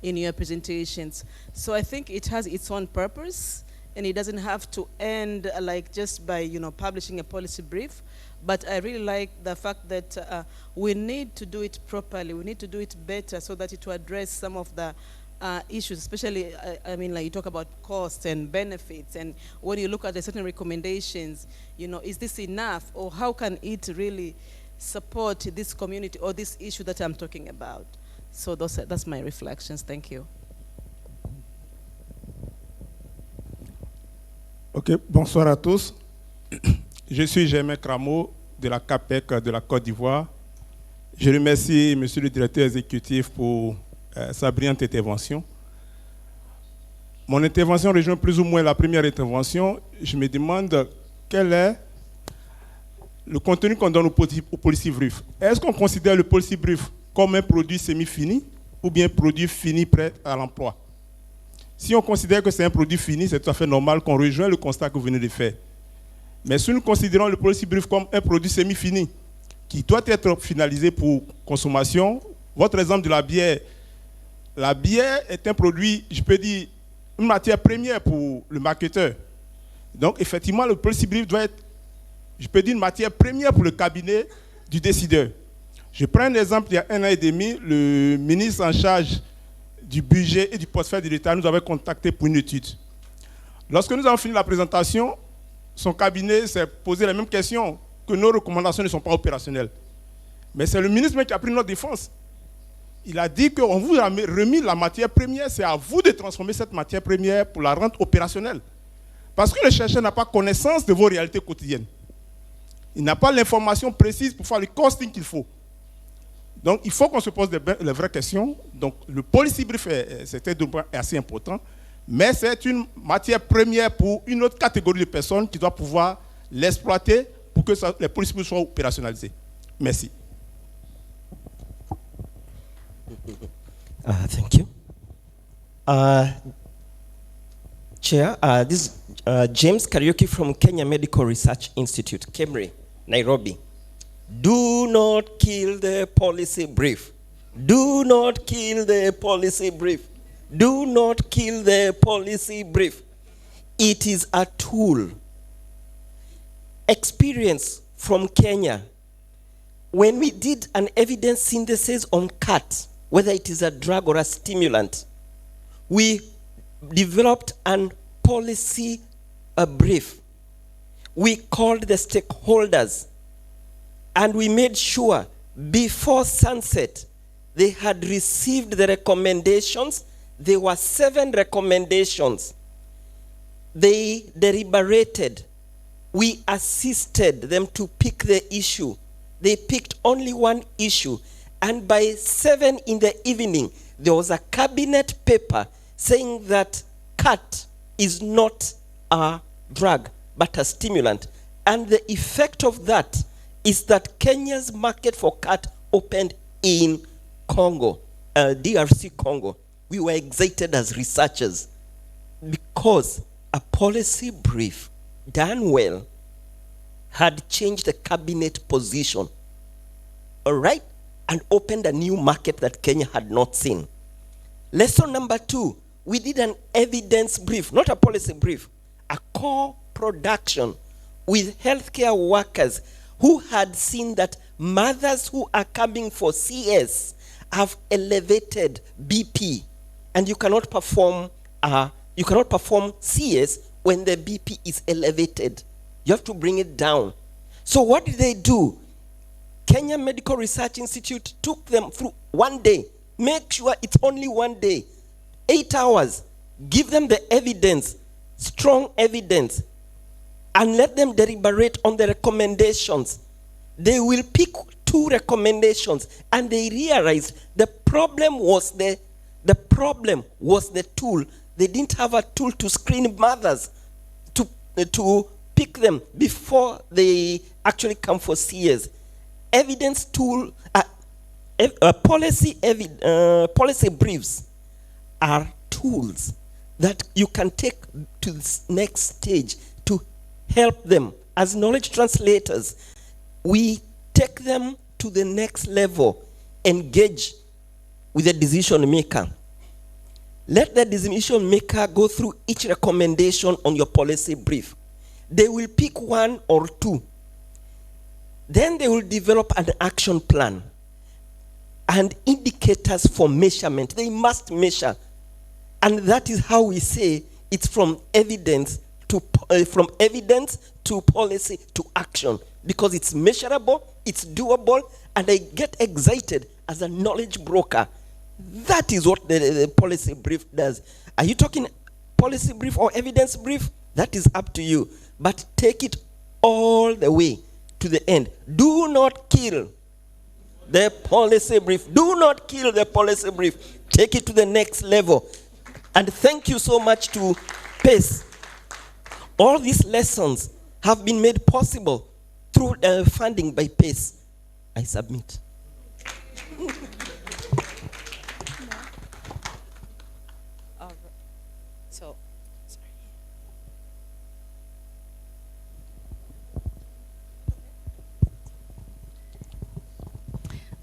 in your presentations. So I think it has its own purpose, and it doesn't have to end like just by publishing a policy brief. But I really like the fact that we need to do it properly. We need to do it better so that it will address some of the issues, especially, like you talk about costs and benefits, and when you look at the certain recommendations, is this enough, or how can it really support this community or this issue that I'm talking about? So that's my reflections. Thank you. Ok, bonsoir à tous. Je suis Germain Cramo de la CAPEC de la Côte d'Ivoire. Je remercie Monsieur le Directeur exécutif pour sa brillante intervention. Mon intervention rejoint plus ou moins la première intervention. Je me demande quel est le contenu qu'on donne au policy brief. Est-ce qu'on considère le policy brief comme un produit semi-fini ou bien produit fini prêt à l'emploi? Si on considère que c'est un produit fini, c'est tout à fait normal qu'on rejoigne le constat que vous venez de faire. Mais si nous considérons le policy brief comme un produit semi-fini qui doit être finalisé pour consommation, votre exemple de la bière est un produit, je peux dire, une matière première pour le marketeur. Donc effectivement, le policy brief doit être, je peux dire, une matière première pour le cabinet du décideur. Je prends un exemple, il y a 1 an et demi, le ministre en charge du budget et du portefeuille de l'État nous avait contacté pour une étude. Lorsque nous avons fini la présentation, son cabinet s'est posé la même question, que nos recommandations ne sont pas opérationnelles. Mais c'est le ministre qui a pris notre défense. Il a dit qu'on vous a remis la matière première, c'est à vous de transformer cette matière première pour la rendre opérationnelle. Parce que le chercheur n'a pas connaissance de vos réalités quotidiennes. Il n'a pas l'information précise pour faire le costing qu'il faut. Donc, il faut qu'on se pose les vraies questions. Donc, le policy brief, c'était assez important, mais c'est une matière première pour une autre catégorie de personnes qui doit pouvoir l'exploiter pour que les policy briefs soient opérationnalisés. Merci. Thank you. Chair, this is James Kariuki from Kenya Medical Research Institute, KEMRI, Nairobi. Do not kill the policy brief. Do not kill the policy brief. Do not kill the policy brief. It is a tool. Experience from Kenya. When we did an evidence synthesis on cat, whether it is a drug or a stimulant, we developed a policy brief. We called the stakeholders, and we made sure before sunset they had received the recommendations. There were 7 recommendations. They deliberated. We assisted them to pick the issue. They picked only one issue. And by 7 in the evening, there was a cabinet paper saying that cat is not a drug, but a stimulant. And the effect of that is that Kenya's market for cat opened in Congo, DRC Congo. We were excited as researchers because a policy brief done well had changed the cabinet position, all right, and opened a new market that Kenya had not seen. Lesson number 2, we did an evidence brief, not a policy brief, a co-production with healthcare workers who had seen that mothers who are coming for CS have elevated BP, and you cannot perform CS when the BP is elevated. You have to bring it down. So what did they do? Kenya Medical Research Institute took them through one day. Make sure it's only one day, 8 hours. Give them the evidence, strong evidence, and let them deliberate on the recommendations. They will pick 2 recommendations, and they realized the problem was the tool. They didn't have a tool to screen mothers to pick them before they actually come for CS. Evidence tool, policy briefs are tools that you can take to this next stage to help them. As knowledge translators, we take them to the next level, engage with the decision maker. Let the decision maker go through each recommendation on your policy brief. They will pick one or two. Then they will develop an action plan and indicators for measurement. They must measure. And that is how we say it's from evidence to policy to action, because it's measurable, it's doable, and I get excited as a knowledge broker. That is what the policy brief does. Are you talking policy brief or evidence brief? That is up to you. But take it all the way to the end. Do not kill the policy brief. Do not kill the policy brief. Take it to the next level. And thank you so much to PACE. All these lessons have been made possible through funding by PACE. I submit.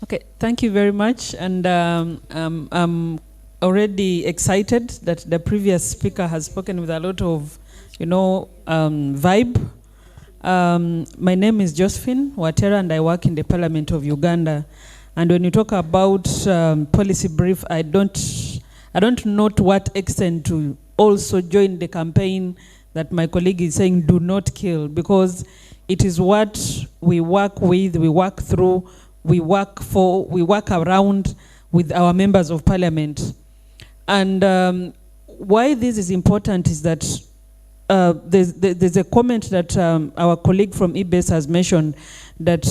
Okay, thank you very much. And I'm already excited that the previous speaker has spoken with a lot of, vibe. My name is Josephine Watera, and I work in the Parliament of Uganda. And when you talk about policy brief, I don't know to what extent to also join the campaign that my colleague is saying, do not kill, because it is what we work with, we work through, we work around with our members of parliament. And why this is important is that there's a comment that our colleague from EBS has mentioned, that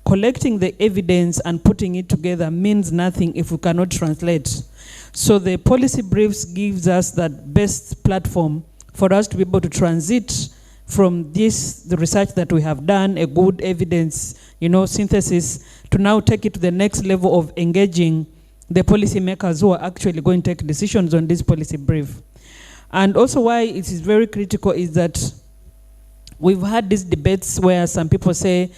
collecting the evidence and putting it together means nothing if we cannot translate. So the policy briefs gives us that best platform for us to be able to transit from the research that we have done, a good evidence, synthesis, to now take it to the next level of engaging the policymakers who are actually going to take decisions on this policy brief. And also why it is very critical is that we've had these debates where some people say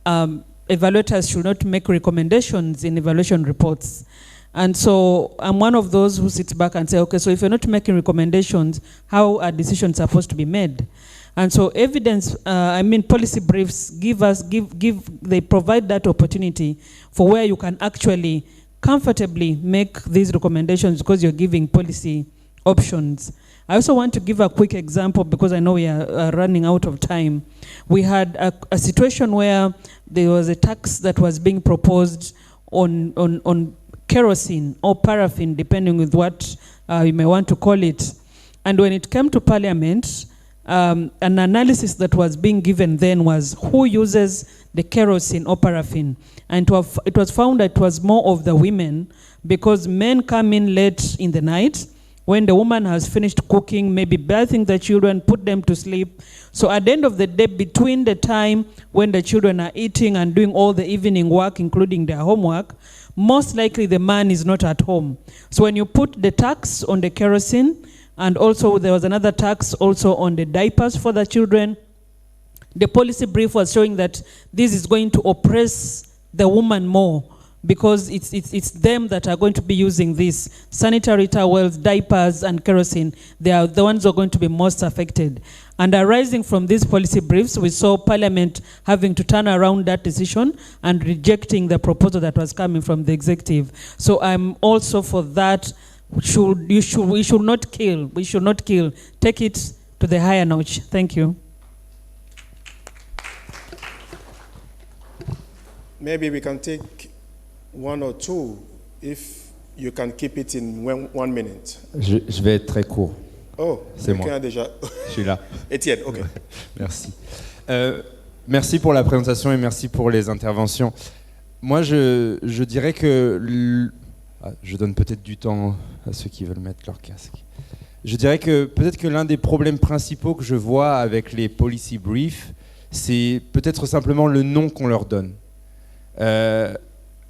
evaluators should not make recommendations in evaluation reports. And so I'm one of those who sits back and say, okay, so if you're not making recommendations, how are decisions supposed to be made? And so policy briefs they provide that opportunity for where you can actually comfortably make these recommendations because you're giving policy options. I also want to give a quick example because I know we are running out of time. We had a situation where there was a tax that was being proposed on kerosene or paraffin, depending on what you may want to call it. And when it came to Parliament, an analysis that was being given then was who uses the kerosene or paraffin. And it was found that it was more of the women, because men come in late in the night when the woman has finished cooking, maybe bathing the children, put them to sleep. So at the end of the day, between the time when the children are eating and doing all the evening work, including their homework, most likely the man is not at home. So when you put the tax on the kerosene, and also there was another tax also on the diapers for the children, the policy brief was showing that this is going to oppress the woman more, because it's them that are going to be using this. Sanitary towels, diapers, and kerosene, they are the ones who are going to be most affected. And arising from these policy briefs, we saw Parliament having to turn around that decision and rejecting the proposal that was coming from the executive. So I'm also for that. We should not kill. We should not kill. Take it to the higher notch. Thank you. Maybe we can take one or two, if you can keep it in 1 minute. Je vais être très court. Oh, c'est moi. Déjà... Je suis là. Étienne, ok. Merci. Merci pour la présentation et merci pour les interventions. Moi, je dirais que... je donne peut-être du temps à ceux qui veulent mettre leur casque. Je dirais que peut-être que l'un des problèmes principaux que je vois avec les policy briefs, c'est peut-être simplement le nom qu'on leur donne.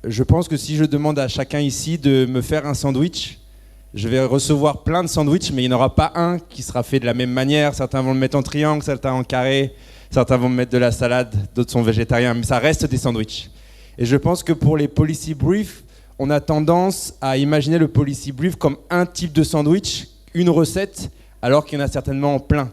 Je pense que si je demande à chacun ici de me faire un sandwich, je vais recevoir plein de sandwichs, mais il n'y en aura pas un qui sera fait de la même manière. Certains vont le mettre en triangle, certains en carré, certains vont mettre de la salade, d'autres sont végétariens, mais ça reste des sandwichs. Et je pense que pour les policy briefs, on a tendance à imaginer le policy brief comme un type de sandwich, une recette, alors qu'il y en a certainement plein.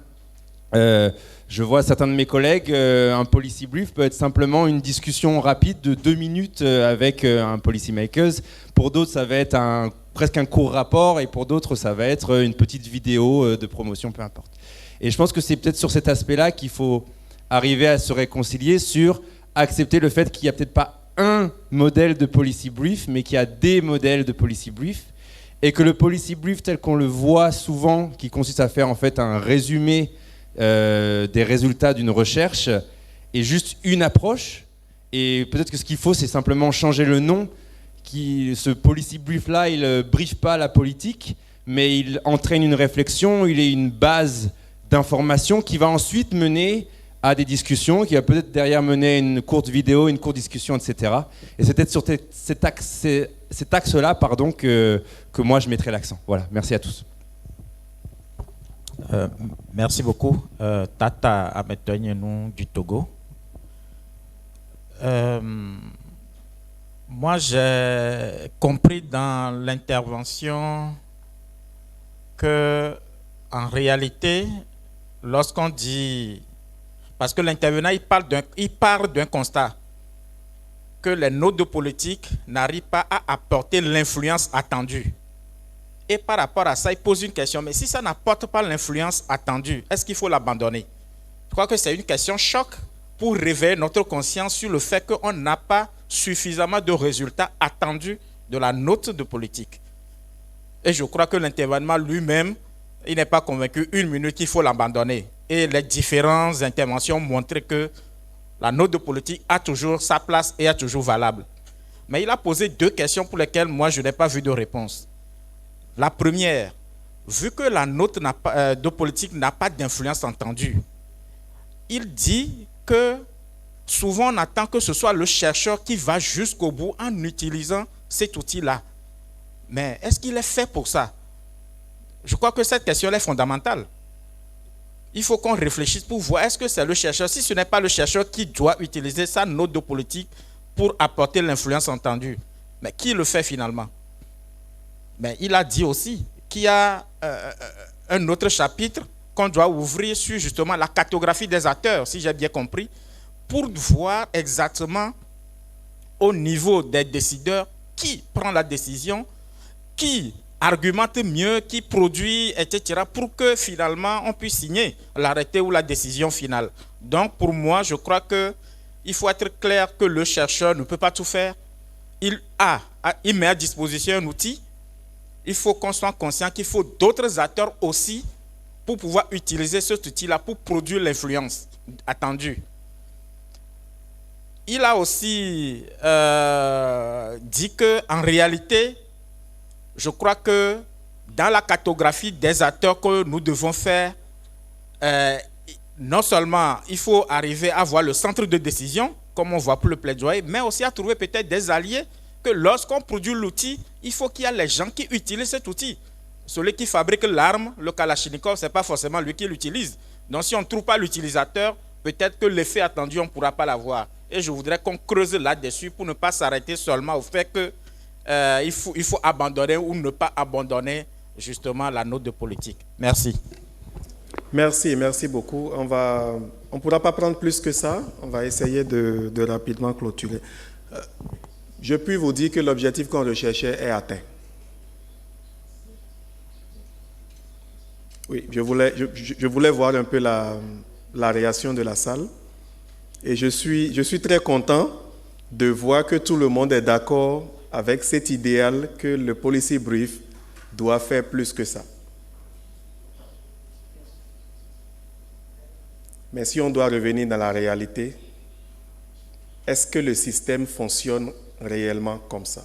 Je vois certains de mes collègues, un policy brief peut être simplement une discussion rapide de 2 minutes avec un policy maker. Pour d'autres, ça va être presque un court rapport, et pour d'autres, ça va être une petite vidéo de promotion, peu importe. Et je pense que c'est peut-être sur cet aspect-là qu'il faut arriver à se réconcilier sur accepter le fait qu'il n'y a peut-être pas un modèle de policy brief, mais qu'il y a des modèles de policy brief, et que le policy brief tel qu'on le voit souvent, qui consiste à faire en fait un résumé des résultats d'une recherche, est juste une approche. Et peut-être que ce qu'il faut, c'est simplement changer le nom. Ce policy brief-là, il ne briefe pas la politique, mais il entraîne une réflexion, il est une base d'information qui va ensuite mener à des discussions, qui va peut-être derrière mener une courte vidéo, une courte discussion, etc. Et c'est peut-être sur cet axe-là que moi je mettrai l'accent. Voilà, merci à tous. Merci beaucoup. Tata Ametognenou du Togo. Moi, j'ai compris dans l'intervention que, en réalité, lorsqu'on dit... Parce que l'intervenant, il part d'un constat que les notes de politique n'arrivent pas à apporter l'influence attendue. Et par rapport à ça, il pose une question. Mais si ça n'apporte pas l'influence attendue, est-ce qu'il faut l'abandonner? Je crois que c'est une question choc pour réveiller notre conscience sur le fait qu'on n'a pas suffisamment de résultats attendus de la note de politique. Et je crois que l'intervenant lui-même, il n'est pas convaincu 1 minute qu'il faut l'abandonner. Et les différentes interventions ont montré que la note de politique a toujours sa place et est toujours valable. Mais il a posé 2 questions pour lesquelles moi je n'ai pas vu de réponse. La première, vu que la note de politique n'a pas d'influence entendue, il dit que souvent on attend que ce soit le chercheur qui va jusqu'au bout en utilisant cet outil-là. Mais est-ce qu'il est fait pour ça? Je crois que cette question est fondamentale. Il faut qu'on réfléchisse pour voir est-ce que c'est le chercheur, si ce n'est pas le chercheur qui doit utiliser sa note de politique pour apporter l'influence entendue. Mais qui le fait finalement? Mais il a dit aussi qu'il y a un autre chapitre qu'on doit ouvrir sur justement la cartographie des acteurs, si j'ai bien compris, pour voir exactement au niveau des décideurs qui prend la décision, qui argumente mieux, qui produit, etc., pour que finalement on puisse signer l'arrêté ou la décision finale. Donc pour moi, je crois qu'il faut être clair que le chercheur ne peut pas tout faire. Il met à disposition un outil. Il faut qu'on soit conscient qu'il faut d'autres acteurs aussi pour pouvoir utiliser cet outil-là pour produire l'influence attendue. Il a aussi dit qu'en réalité, je crois que dans la cartographie des acteurs que nous devons faire, non seulement il faut arriver à voir le centre de décision, comme on voit pour le plaidoyer, mais aussi à trouver peut-être des alliés, que lorsqu'on produit l'outil, il faut qu'il y ait les gens qui utilisent cet outil. Celui qui fabrique l'arme, le Kalachnikov, ce n'est pas forcément lui qui l'utilise. Donc si on ne trouve pas l'utilisateur, peut-être que l'effet attendu, on ne pourra pas l'avoir. Et je voudrais qu'on creuse là-dessus pour ne pas s'arrêter seulement au fait que il faut abandonner ou ne pas abandonner justement la note de politique. Merci. Merci beaucoup. On ne pourra pas prendre plus que ça. On va essayer de rapidement clôturer. Je puis vous dire que l'objectif qu'on recherchait est atteint. Oui, je voulais voir un peu la réaction de la salle. Et je suis très content de voir que tout le monde est d'accord avec cet idéal que le policy brief doit faire plus que ça. Mais si on doit revenir dans la réalité, est-ce que le système fonctionne réellement comme ça?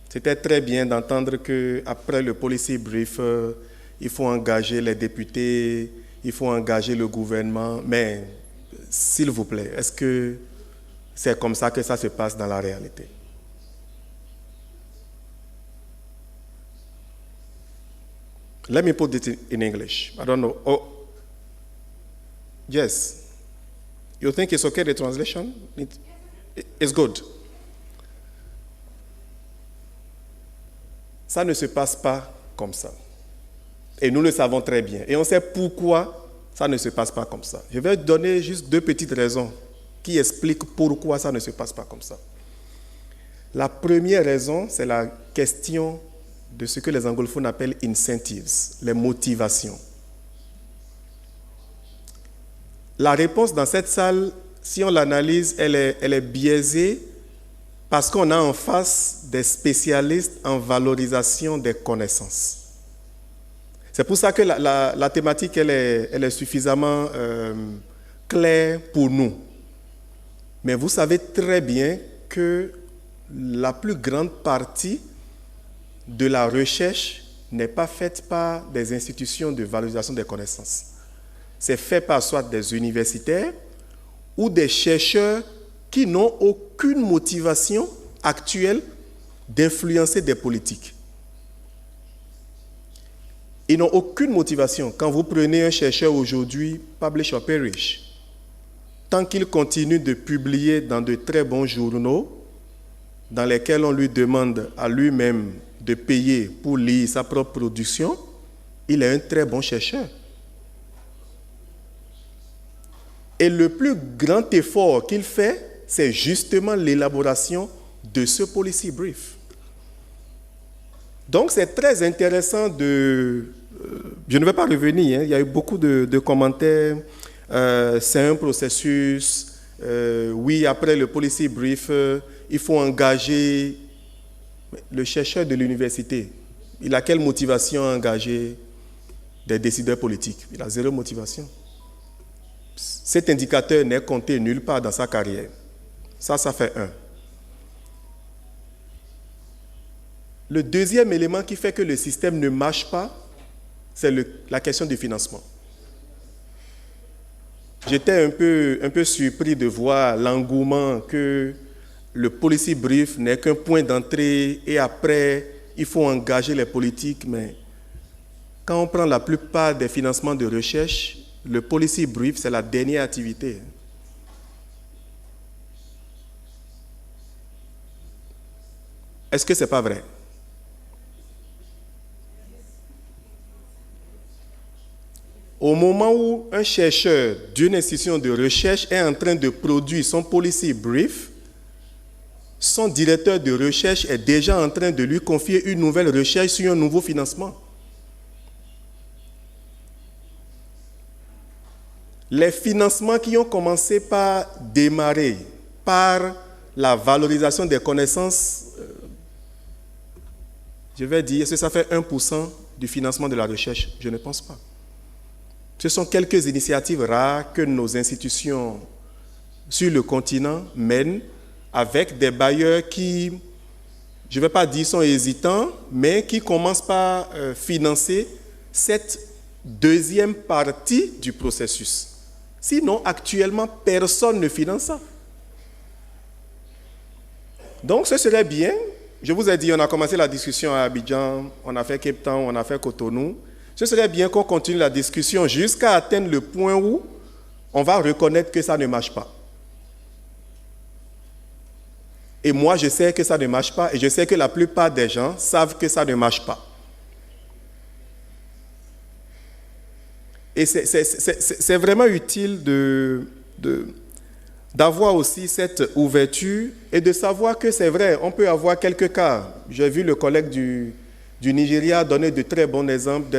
C'était très bien d'entendre qu'après le policy brief, il faut engager les députés, il faut engager le gouvernement, mais s'il vous plaît, est-ce que c'est comme ça que ça se passe dans la réalité? Let me put it in English. I don't know. Oh, yes. You think it's okay, the translation? It's good. Ça ne se passe pas comme ça. Et nous le savons très bien. Et on sait pourquoi ça ne se passe pas comme ça. Je vais donner juste 2 petites raisons qui expliquent pourquoi ça ne se passe pas comme ça. La première raison, c'est la question de ce que les anglophones appellent incentives, les motivations. La réponse dans cette salle, si on l'analyse, elle est biaisée parce qu'on a en face des spécialistes en valorisation des connaissances. C'est pour ça que la thématique elle est suffisamment claire pour nous. Mais vous savez très bien que la plus grande partie de la recherche n'est pas faite par des institutions de valorisation des connaissances. C'est fait par soit des universitaires ou des chercheurs qui n'ont aucune motivation actuelle d'influencer des politiques. Ils n'ont aucune motivation. Quand vous prenez un chercheur aujourd'hui, publish or perish, tant qu'il continue de publier dans de très bons journaux, dans lesquels on lui demande à lui-même de payer pour lire sa propre production, il est un très bon chercheur. Et le plus grand effort qu'il fait, c'est justement l'élaboration de ce policy brief. Donc c'est très intéressant de... je ne vais pas revenir, il y a eu beaucoup de commentaires. C'est un processus. Oui, après le policy brief, il faut engager le chercheur de l'université. Il a quelle motivation à engager des décideurs politiques? Il a zéro motivation. Cet indicateur n'est compté nulle part dans sa carrière. Ça fait 1. Le deuxième élément qui fait que le système ne marche pas, c'est la question du financement. J'étais un peu surpris de voir l'engouement que le policy brief n'est qu'un point d'entrée et après, il faut engager les politiques. Mais quand on prend la plupart des financements de recherche, le policy brief, c'est la dernière activité. Est-ce que ce n'est pas vrai? Au moment où un chercheur d'une institution de recherche est en train de produire son policy brief, son directeur de recherche est déjà en train de lui confier une nouvelle recherche sur un nouveau financement. Les financements qui ont commencé par démarrer par la valorisation des connaissances, je vais dire, est-ce que ça fait 1% du financement de la recherche? Je ne pense pas. Ce sont quelques initiatives rares que nos institutions sur le continent mènent avec des bailleurs qui, je ne vais pas dire sont hésitants, mais qui commencent par financer cette deuxième partie du processus. Sinon, actuellement, personne ne finance ça. Donc, ce serait bien. Je vous ai dit, on a commencé la discussion à Abidjan, on a fait Cape Town, on a fait Cotonou. Ce serait bien qu'on continue la discussion jusqu'à atteindre le point où on va reconnaître que ça ne marche pas. Et moi, je sais que ça ne marche pas et je sais que la plupart des gens savent que ça ne marche pas. Et c'est vraiment utile d'avoir aussi cette ouverture et de savoir que c'est vrai, on peut avoir quelques cas. J'ai vu le collègue du Nigeria donner de très bons exemples.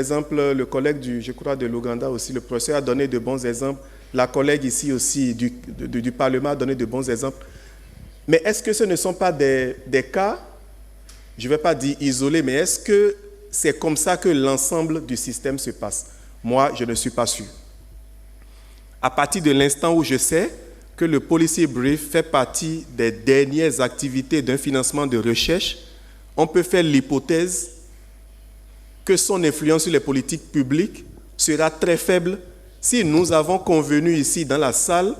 Le collègue je crois de l'Ouganda aussi, le professeur a donné de bons exemples. La collègue ici aussi du Parlement a donné de bons exemples. Mais est-ce que ce ne sont pas des cas, je ne vais pas dire isolés, mais est-ce que c'est comme ça que l'ensemble du système se passe? Moi, je ne suis pas sûr. À partir de l'instant où je sais que le policy brief fait partie des dernières activités d'un financement de recherche, on peut faire l'hypothèse que son influence sur les politiques publiques sera très faible si nous avons convenu ici dans la salle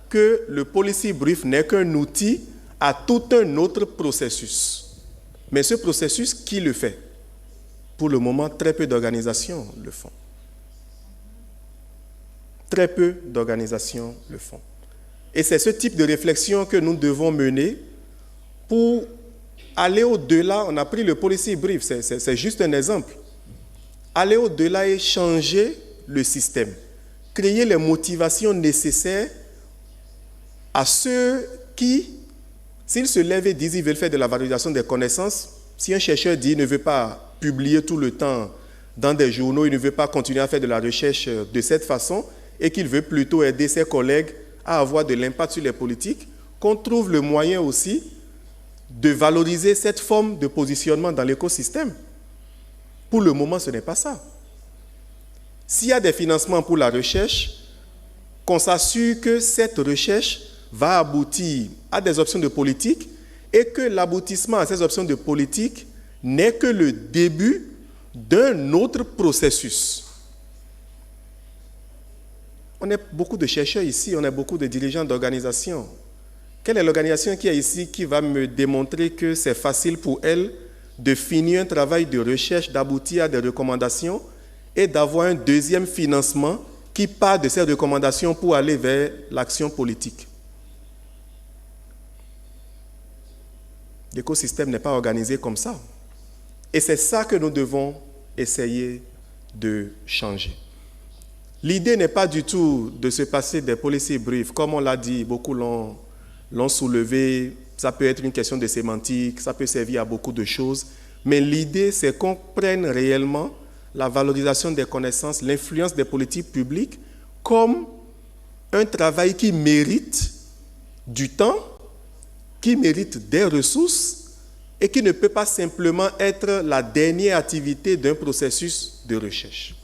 que le policy brief n'est qu'un outil à tout un autre processus. Mais ce processus, qui le fait? Pour le moment, très peu d'organisations le font. Très peu d'organisations le font. Et c'est ce type de réflexion que nous devons mener pour aller au-delà. On a pris le policy brief, c'est juste un exemple. Aller au-delà et changer le système. Créer les motivations nécessaires à ceux qui, s'ils se lèvent et disent qu'ils veulent faire de la valorisation des connaissances, si un chercheur dit qu'il ne veut pas publier tout le temps dans des journaux, il ne veut pas continuer à faire de la recherche de cette façon et qu'il veut plutôt aider ses collègues à avoir de l'impact sur les politiques, qu'on trouve le moyen aussi de valoriser cette forme de positionnement dans l'écosystème. Pour le moment, ce n'est pas ça. S'il y a des financements pour la recherche, qu'on s'assure que cette recherche va aboutir à des options de politique et que l'aboutissement à ces options de politique n'est que le début d'un autre processus. On a beaucoup de chercheurs ici, on a beaucoup de dirigeants d'organisations. Quelle est l'organisation qui est ici qui va me démontrer que c'est facile pour elle de finir un travail de recherche, d'aboutir à des recommandations et d'avoir un deuxième financement qui part de ces recommandations pour aller vers l'action politique? L'écosystème n'est pas organisé comme ça. Et c'est ça que nous devons essayer de changer. L'idée n'est pas du tout de se passer des policy briefs. Comme on l'a dit, beaucoup l'ont soulevé. Ça peut être une question de sémantique, ça peut servir à beaucoup de choses. Mais l'idée, c'est qu'on prenne réellement la valorisation des connaissances, l'influence des politiques publiques comme un travail qui mérite du temps, qui mérite des ressources et qui ne peut pas simplement être la dernière activité d'un processus de recherche.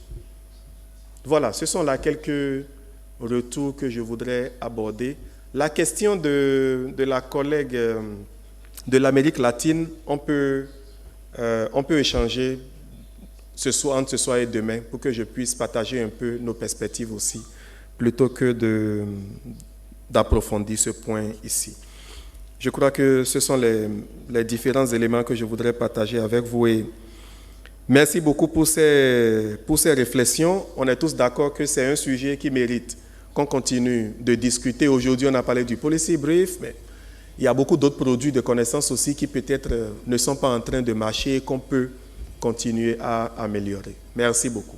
Voilà, ce sont là quelques retours que je voudrais aborder. La question de la collègue de l'Amérique latine, on peut échanger entre ce soir et demain pour que je puisse partager un peu nos perspectives aussi, plutôt que d'approfondir ce point ici. Je crois que ce sont les différents éléments que je voudrais partager avec vous. Et merci beaucoup pour ces réflexions. On est tous d'accord que c'est un sujet qui mérite qu'on continue de discuter. Aujourd'hui, on a parlé du policy brief, mais il y a beaucoup d'autres produits de connaissances aussi qui peut-être ne sont pas en train de marcher et qu'on peut continuer à améliorer. Merci beaucoup.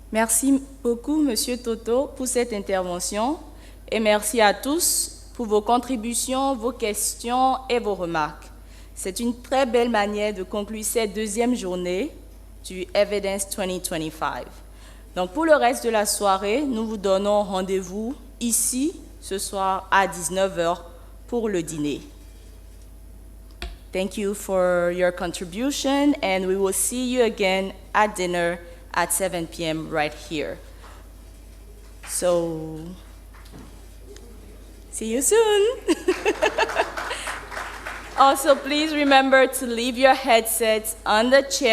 Merci beaucoup, Monsieur Toto, pour cette intervention et merci à tous pour vos contributions, vos questions et vos remarques. C'est une très belle manière de conclure cette deuxième journée du Evidence 2025. Donc, pour le reste de la soirée, nous vous donnons rendez-vous ici, ce soir, à 19h pour le dîner. Thank you for your contribution, and we will see you again at dinner at 7 p.m. right here. So, see you soon. Also, please remember to leave your headsets on the chair.